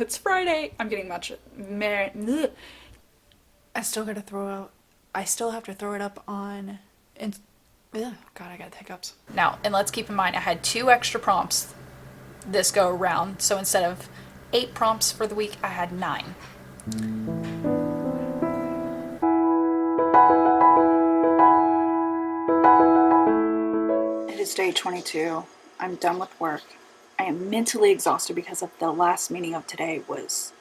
it's Friday. I'm getting much. I still gotta throw out. I still have to throw it up on. Ugh, God, I got hiccups. Now, and let's keep in mind, I had 2 extra prompts this go around. So instead of 8 prompts for the week, I had 9. It is day 22. I'm done with work. I am mentally exhausted because of the last meeting of today was.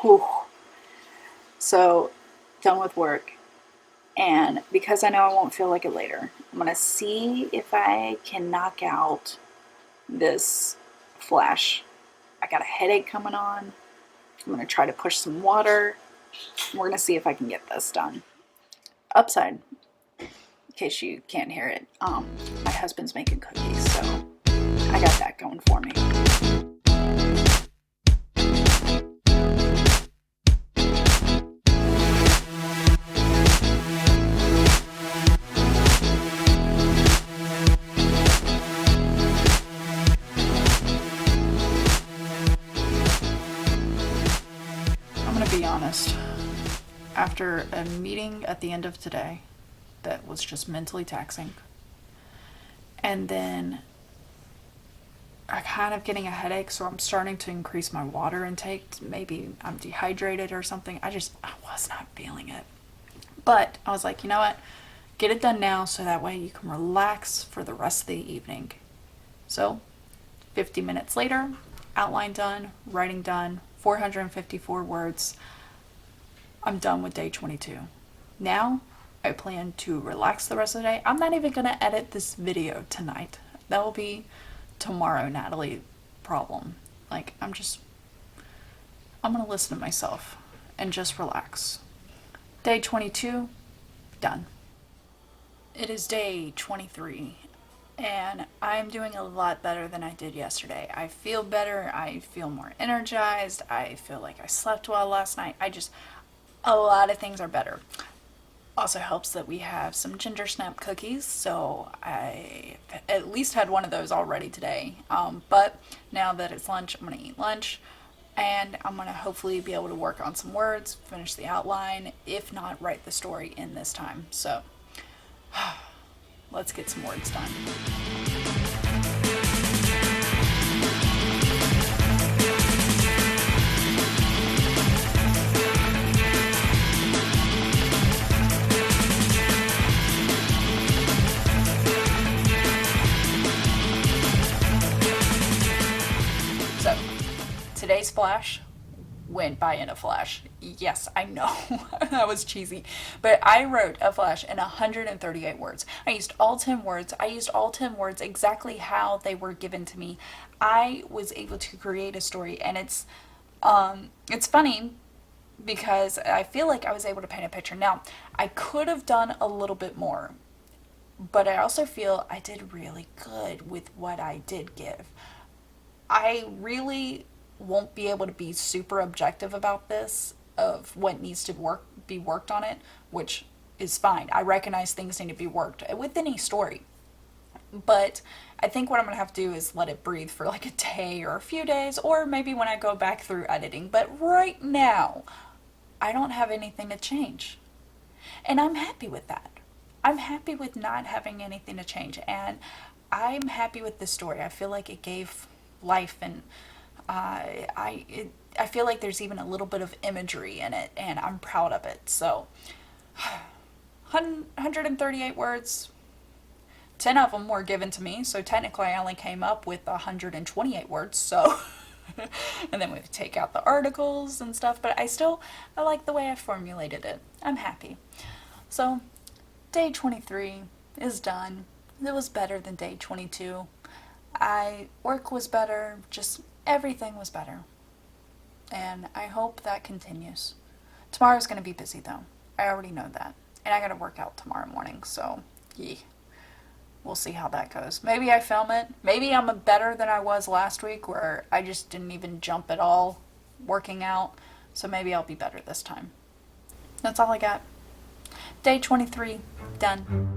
Whew. So, done with work. And because I know I won't feel like it later, I'm going to see if I can knock out this flash. I got a headache coming on. I'm going to try to push some water. We're going to see if I can get this done. Upside, in case you can't hear it, my husband's making cookies, so I got that going for me. I'm going to be honest. After a meeting at the end of today that was just mentally taxing, and then I'm kind of getting a headache, so I'm starting to increase my water intake. Maybe I'm dehydrated or something. I was not feeling it. But I was like, you know what? Get it done now so that way you can relax for the rest of the evening. So, 50 minutes later, outline done, writing done, 454 words. I'm done with day 22. Now, I plan to relax the rest of the day. I'm not even going to edit this video tonight. That will be tomorrow, Natalie problem. Like, I'm going to listen to myself and just relax. Day 22, done. It is day 23, and I'm doing a lot better than I did yesterday. I feel better. I feel more energized. I feel like I slept well last night. A lot of things are better. Also helps that we have some ginger snap cookies, so I at least had one of those already today. But now that it's lunch, I'm going to eat lunch, and I'm going to hopefully be able to work on some words, finish the outline, if not write the story in this time. So let's get some words done. Today's flash went by in a flash. Yes, I know. That was cheesy. But I wrote a flash in 138 words. I used all 10 words. I used all 10 words exactly how they were given to me. I was able to create a story, and it's funny because I feel like I was able to paint a picture. Now, I could have done a little bit more, but I also feel I did really good with what I did give. I really won't be able to be super objective about this of what needs to be worked on it, which is fine. I recognize things need to be worked with any story. But I think what I'm going to have to do is let it breathe for like a day or a few days, or maybe when I go back through editing. But right now, I don't have anything to change. And I'm happy with that. I'm happy with not having anything to change. And I'm happy with this story. I feel like it gave life, and I feel like there's even a little bit of imagery in it, and I'm proud of it. So 138 words, 10 of them were given to me, so technically I only came up with 128 words. So and then we take out the articles and stuff, but I like the way I formulated it. I'm happy. So day 23 is done. It was better than day 22. Work was better, just everything was better. And I hope that continues. Tomorrow's going to be busy though. I already know that. And I got to work out tomorrow morning, so yeah. We'll see how that goes. Maybe I film it. Maybe I'm better than I was last week where I just didn't even jump at all working out. So maybe I'll be better this time. That's all I got. Day 23, done.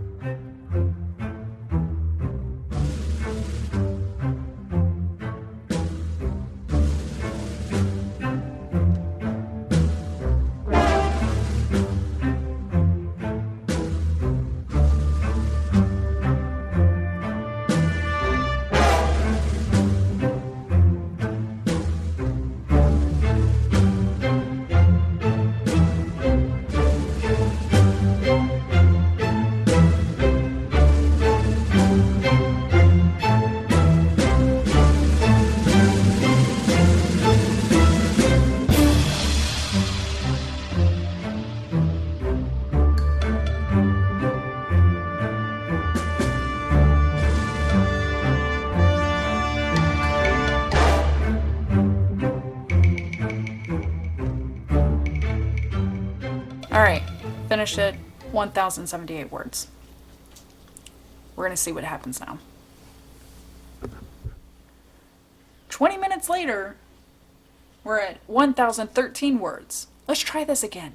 Alright, finished it. 1,078 words. We're gonna see what happens now. 20 minutes later, we're at 1,013 words. Let's try this again.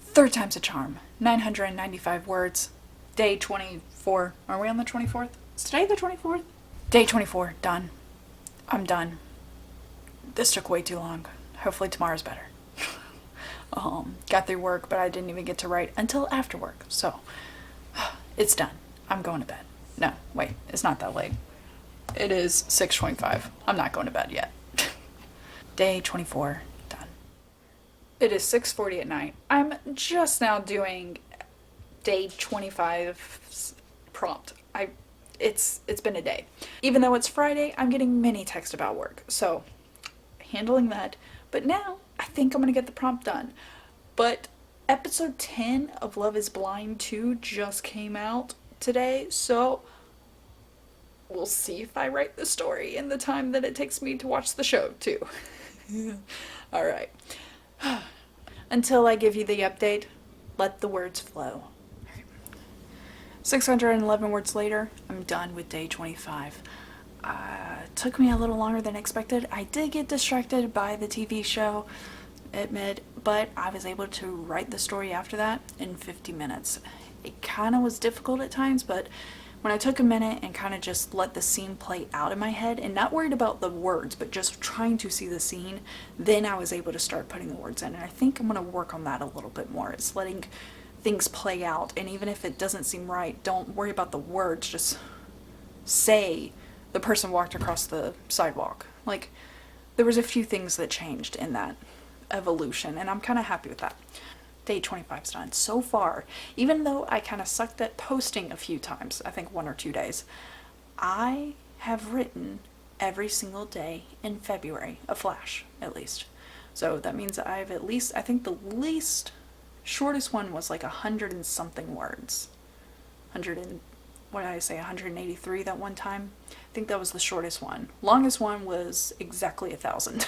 Third time's a charm. 995 words. Day 24. Are we on the 24th? Is today the 24th? Day 24. Done. I'm done. This took way too long. Hopefully tomorrow's better. Got through work, but I didn't even get to write until after work. So, it's done. I'm going to bed. No, wait. It's not that late. It is 6:25. I'm not going to bed yet. Day 24. Done. It is 6:40 at night. I'm just now doing day 25's prompt. It's been a day. Even though it's Friday, I'm getting many texts about work. So, handling that. But now, I think I'm going to get the prompt done. But episode 10 of Love is Blind 2 just came out today. So, we'll see if I write the story in the time that it takes me to watch the show, too. Alright. Until I give you the update, let the words flow. 611 words later, I'm done with day 25. Took me a little longer than expected. I did get distracted by the TV show, admit, but I was able to write the story after that in 50 minutes. It kind of was difficult at times, but when I took a minute and kind of just let the scene play out in my head and not worried about the words, but just trying to see the scene, then I was able to start putting the words in. And I think I'm going to work on that a little bit more. It's letting things play out, and even if it doesn't seem right, don't worry about the words, just say the person walked across the sidewalk. Like, there was a few things that changed in that evolution, and I'm kind of happy with that. Day 25's done. So far, even though I kind of sucked at posting a few times, I think 1 or 2 days, I have written every single day in February, a flash, at least. So that means I've at least, I think the least shortest one was like 100 and something words. 100 and, what did I say, 183 that one time? I think that was the shortest one. Longest one was exactly 1,000.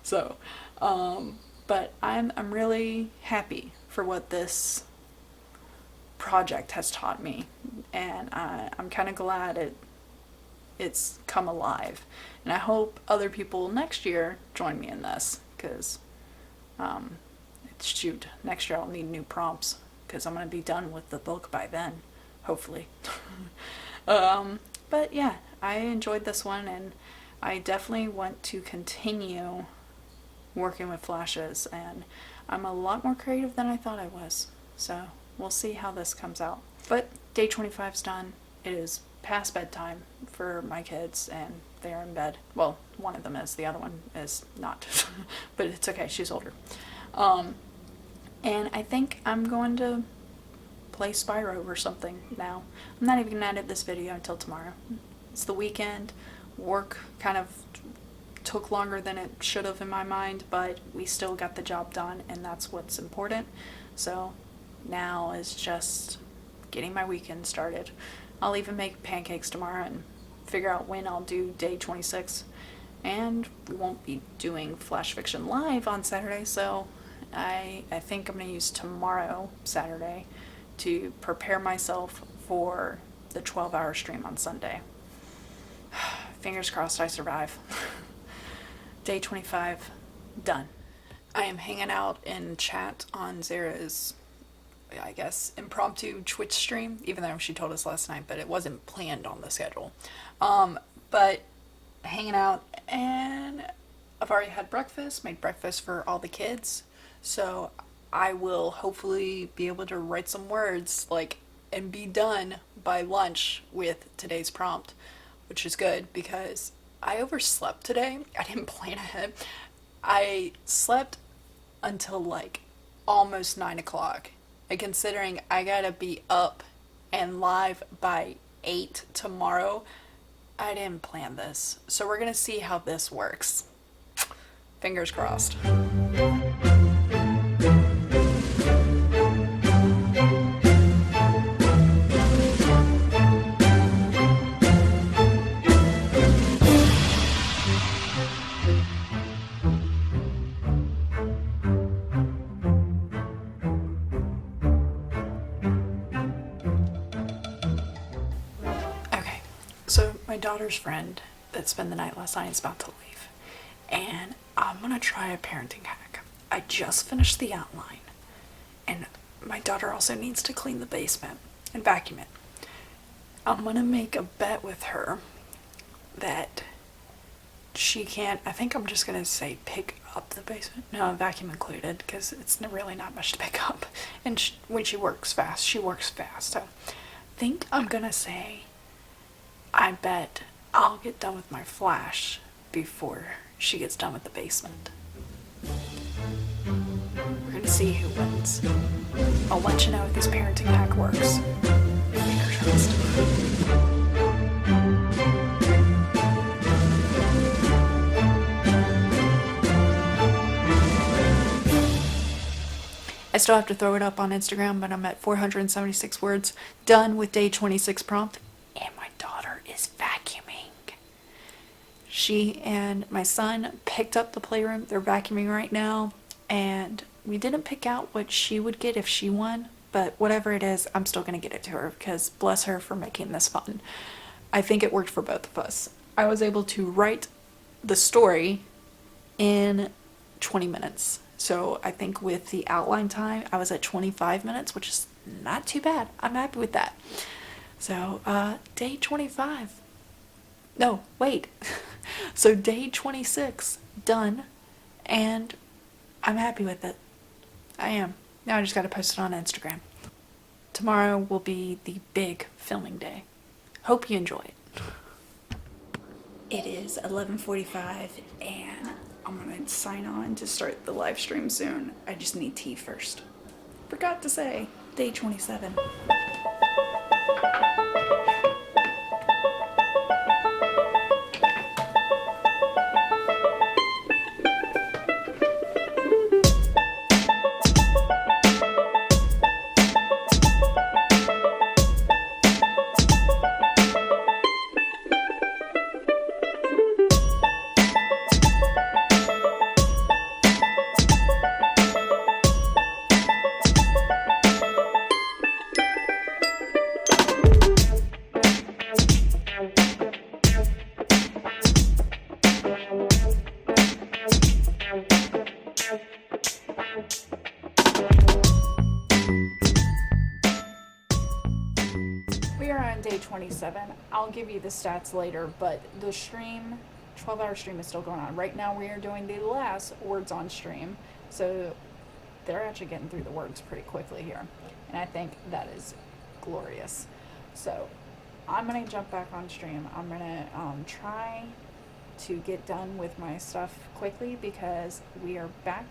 So, but I'm really happy for what this project has taught me, and I'm kind of glad it's come alive, and I hope other people next year join me in this, because shoot, next year I'll need new prompts, because I'm going to be done with the book by then, hopefully. But yeah, I enjoyed this one, and I definitely want to continue working with flashes, and I'm a lot more creative than I thought I was, so we'll see how this comes out. But day 25's done. It is past bedtime for my kids, and they're in bed. Well, one of them is, the other one is not. But it's okay, she's older. And I think I'm going to play Spyro or something now. I'm not even going to edit this video until tomorrow. It's the weekend. Work kind of took longer than it should have in my mind, but we still got the job done, and that's what's important. So now is just getting my weekend started. I'll even make pancakes tomorrow and figure out when I'll do day 26. And we won't be doing Flash Fiction Live on Saturday, so I think I'm going to use tomorrow, Saturday, to prepare myself for the 12-hour stream on Sunday. Fingers crossed I survive. Day 25, done. I am hanging out in chat on Zara's, I guess, impromptu Twitch stream, even though she told us last night, but it wasn't planned on the schedule. But hanging out, and I've already had breakfast, made breakfast for all the kids, so I will hopefully be able to write some words, like, and be done by lunch with today's prompt, which is good because I overslept today. I didn't plan ahead. I slept until like almost 9 o'clock. And considering I gotta be up and live by 8 tomorrow, I didn't plan this. So we're gonna see how this works. Fingers crossed. daughter's friend that spent the night last night is about to leave, and I'm gonna try a parenting hack. I just finished the outline, and my daughter also needs to clean the basement and vacuum it. I'm gonna make a bet with her that she can't, I think I'm just gonna say pick up the basement. No, vacuum included, because it's really not much to pick up. And when she works fast, she works fast. So I think I'm gonna say, I bet I'll get done with my flash before she gets done with the basement. We're gonna see who wins. I'll let you know if this parenting hack works. Fingers crossed. I still have to throw it up on Instagram, but I'm at 476 words done with day 26 prompt, and my daughter is vacuuming. She and my son picked up the playroom. They're vacuuming right now, and we didn't pick out what she would get if she won, but whatever it is, I'm still going to get it to her because bless her for making this fun. I think it worked for both of us. I was able to write the story in 20 minutes. So I think with the outline time, I was at 25 minutes, which is not too bad. I'm happy with that. So day 25. No, wait. So day 26 done, and I'm happy with it. I am. Now I just got to post it on Instagram. Tomorrow will be the big filming day. Hope you enjoy it. It is 11:45 and I'm gonna sign on to start the live stream soon. I just need tea first. Forgot to say, day 27. We are on day 27. I'll give you the stats later, but the stream, 12-hour stream is still going on. Right now we are doing the last words on stream, so they're actually getting through the words pretty quickly here, and I think that is glorious. So I'm going to jump back on stream. I'm going to try to get done with my stuff quickly because we are back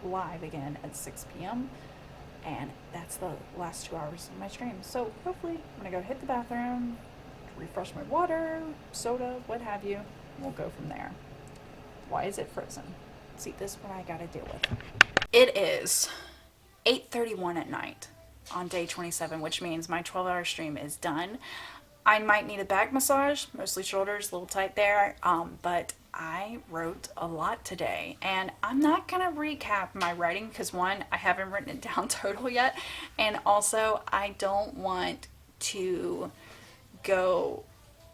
live again at 6 p.m. and that's the last 2 hours of my stream. So hopefully I'm gonna go hit the bathroom, refresh my water, soda, what have you, and we'll go from there. Why is it frozen? See, this is what I gotta deal with. It is 8:31 at night on day 27, which means my 12-hour stream is done. I might need a back massage, mostly shoulders, a little tight there, but I wrote a lot today, and I'm not gonna recap my writing because one, I haven't written it down total yet, and also I don't want to go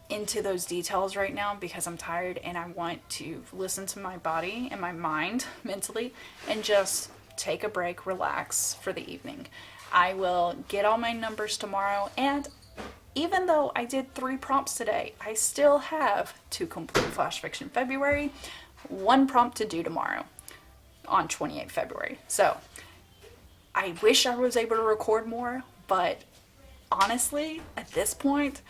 into those details right now because I'm tired and I want to listen to my body and my mind mentally and just take a break, relax for the evening. I will get all my numbers tomorrow, and even though I did 3 prompts today, I still have to complete Flash Fiction February, 1 prompt to do tomorrow on 28 February. So I wish I was able to record more, but honestly, at this point,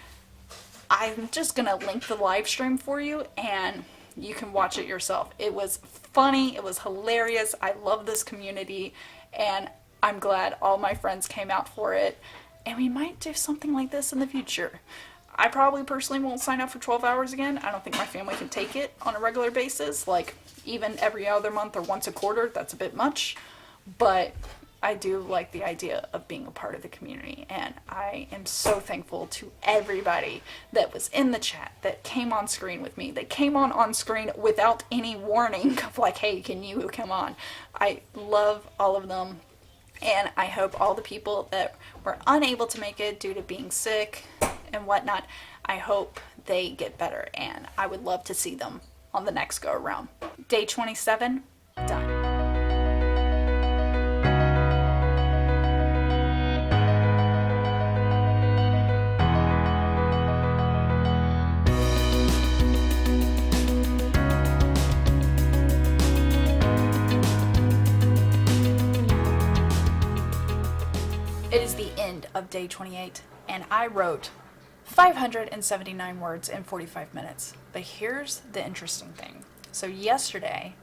I'm just gonna link the live stream for you and you can watch it yourself. It was funny, it was hilarious, I love this community, and I'm glad all my friends came out for it. And we might do something like this in the future. I probably personally won't sign up for 12 hours again. I don't think my family can take it on a regular basis. Like, even every other month or once a quarter, that's a bit much. But I do like the idea of being a part of the community. And I am so thankful to everybody that was in the chat, that came on screen with me, that came on screen without any warning of like, hey, can you come on? I love all of them. And I hope all the people that were unable to make it due to being sick and whatnot, I hope they get better, and I would love to see them on the next go around. Day 27, done. It is the end of day 28, and I wrote 579 words in 45 minutes. But here's the interesting thing. So yesterday,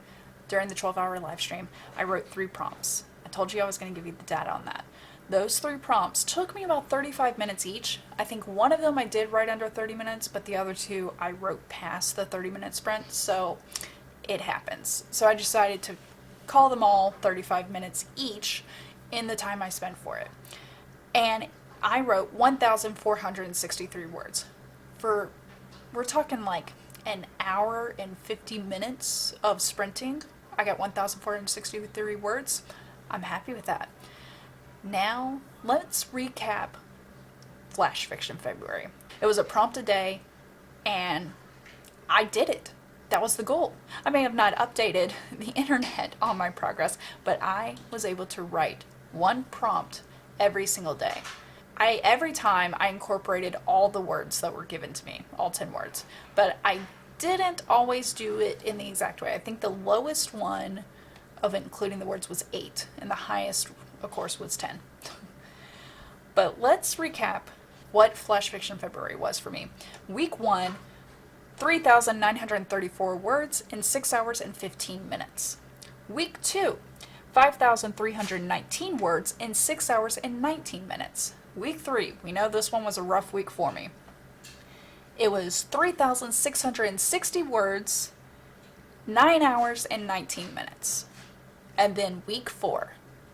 during the 12-hour live stream, I wrote 3 prompts. I told you I was going to give you the data on that. Those 3 prompts took me about 35 minutes each. I think one of them I did write under 30 minutes, but the other 2 I wrote past the 30-minute sprint, so it happens. So I decided to call them all 35 minutes each in the time I spent for it. And I wrote 1,463 words. We're talking like an hour and 50 minutes of sprinting. I got 1,463 words. I'm happy with that. Now, let's recap Flash Fiction February. It was a prompt a day, and I did it. That was the goal. I may have not updated the internet on my progress, but I was able to write 1 prompt every single day. Every time I incorporated all the words that were given to me, all 10 words, but I didn't always do it in the exact way. I think the lowest one of including the words was 8, and the highest, of course, was 10. But let's recap what Flash Fiction February was for me. Week 1, 3,934 words in 6 hours and 15 minutes. Week 2, 5,319 words in 6 hours and 19 minutes. Week 3, we know this one was a rough week for me. It was 3,660 words, 9 hours and 19 minutes. And then week 4.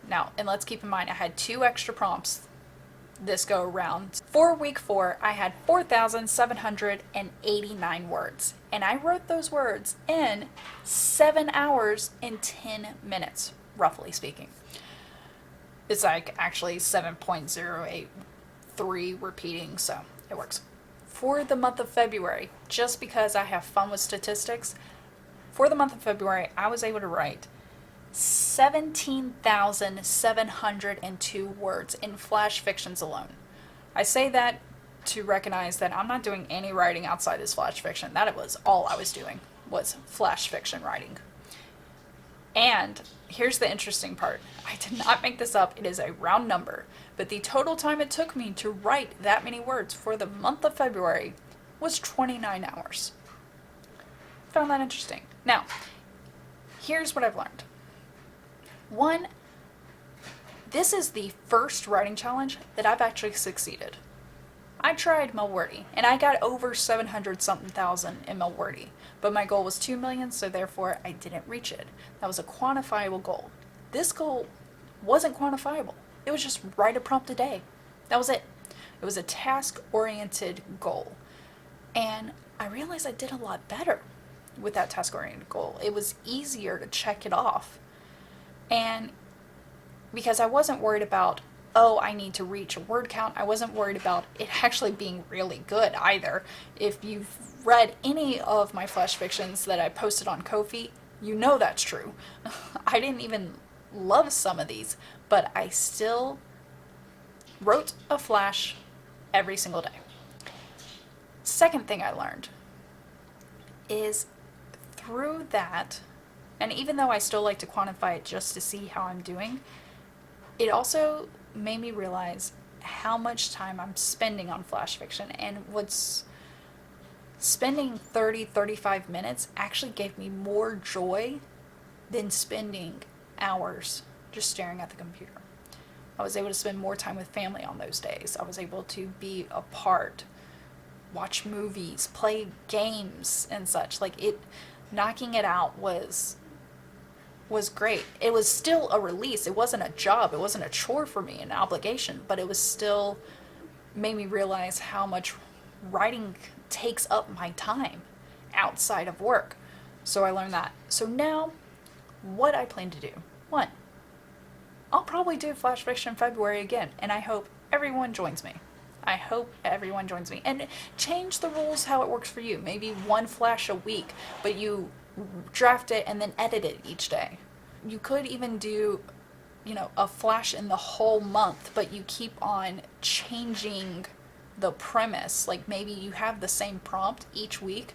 Now, and let's keep in mind, I had 2 extra prompts this go around. For week 4, I had 4,789 words. And I wrote those words in 7 hours and 10 minutes. Roughly speaking. It's like actually 7.083 repeating, so it works. For the month of February, just because I have fun with statistics, for the month of February, I was able to write 17,702 words in flash fictions alone. I say that to recognize that I'm not doing any writing outside this flash fiction. That was all I was doing, was flash fiction writing. And here's the interesting part. I did not make this up. It is a round number. But the total time it took me to write that many words for the month of February was 29 hours. Found that interesting. Now, here's what I've learned. 1, this is the first writing challenge that I've actually succeeded. I tried Melwordy, and I got over 700-something thousand in Melwordy, but my goal was 2 million, so therefore I didn't reach it. That was a quantifiable goal. This goal wasn't quantifiable. It was just write a prompt a day. That was it. It was a task-oriented goal. And I realized I did a lot better with that task-oriented goal. It was easier to check it off. And because I wasn't worried about, oh, I need to reach a word count. I wasn't worried about it actually being really good either. If you've read any of my flash fictions that I posted on Ko-fi, you know that's true. I didn't even love some of these, but I still wrote a flash every single day. Second thing I learned is through that, and even though I still like to quantify it just to see how I'm doing, it also made me realize how much time I'm spending on flash fiction, and what's spending 35 minutes actually gave me more joy than spending hours just staring at the computer. I was able to spend more time with family on those days. I was able to be apart, watch movies, play games and such. Knocking it out was great. It was still a release. It wasn't a job. It wasn't a chore for me, an obligation, but it was still made me realize how much writing takes up my time outside of work. So I learned that. So now, what I plan to do. 1, I'll probably do Flash Fiction February again, and I hope everyone joins me. I hope everyone joins me. And change the rules how it works for you. Maybe one flash a week, but you draft it and then edit it each day. You could even do, a flash in the whole month, but you keep on changing the premise. Like maybe you have the same prompt each week,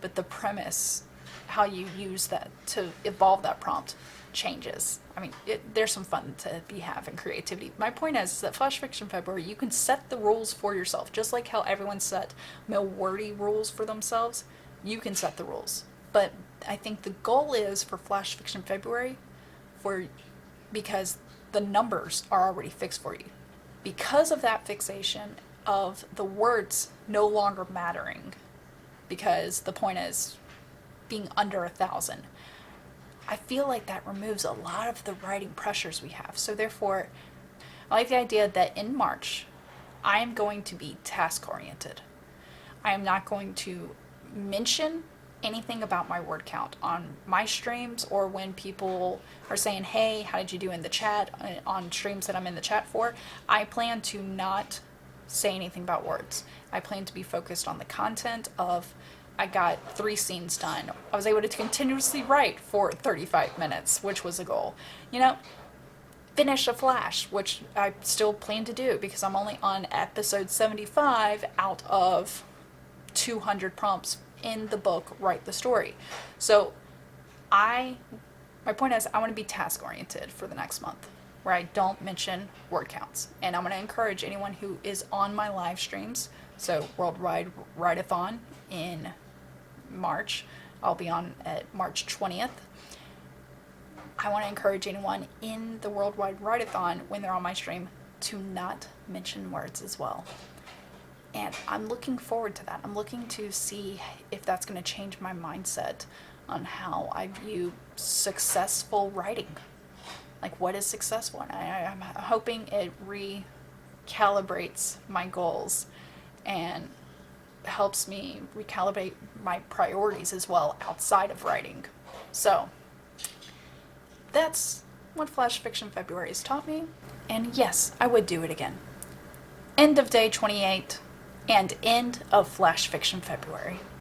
but the premise, how you use that to evolve that prompt, changes. I mean, there's some fun to be had and creativity. My point is that Flash Fiction February, you can set the rules for yourself, just like how everyone set Milwordy rules for themselves. You can set the rules, but I think the goal is for Flash Fiction February, because the numbers are already fixed for you. Because of that fixation of the words no longer mattering, because the point is being under 1,000. I feel like that removes a lot of the writing pressures we have. So therefore, I like the idea that in March, I am going to be task oriented. I am not going to mention anything about my word count on my streams, or when people are saying, hey, how did you do in the chat on streams that I'm in the chat for. I plan to not say anything about words. I plan to be focused on the content of, I got 3 scenes done. I was able to continuously write for 35 minutes, which was a goal. Finish a flash, which I still plan to do because I'm only on episode 75 out of 200 prompts in the book Write the Story. So my point is I want to be task oriented for the next month, where I don't mention word counts. And I'm going to encourage anyone who is on my live streams, so Worldwide Write-a-thon in March, I'll be on at March 20th. I want to encourage anyone in the Worldwide Write-a-thon when they're on my stream to not mention words as well. And I'm looking forward to that. I'm looking to see if that's going to change my mindset on how I view successful writing. Like, what is successful? And I'm hoping it recalibrates my goals and helps me recalibrate my priorities as well outside of writing. So that's what Flash Fiction February has taught me. And yes, I would do it again. End of day 28 and end of Flash Fiction February.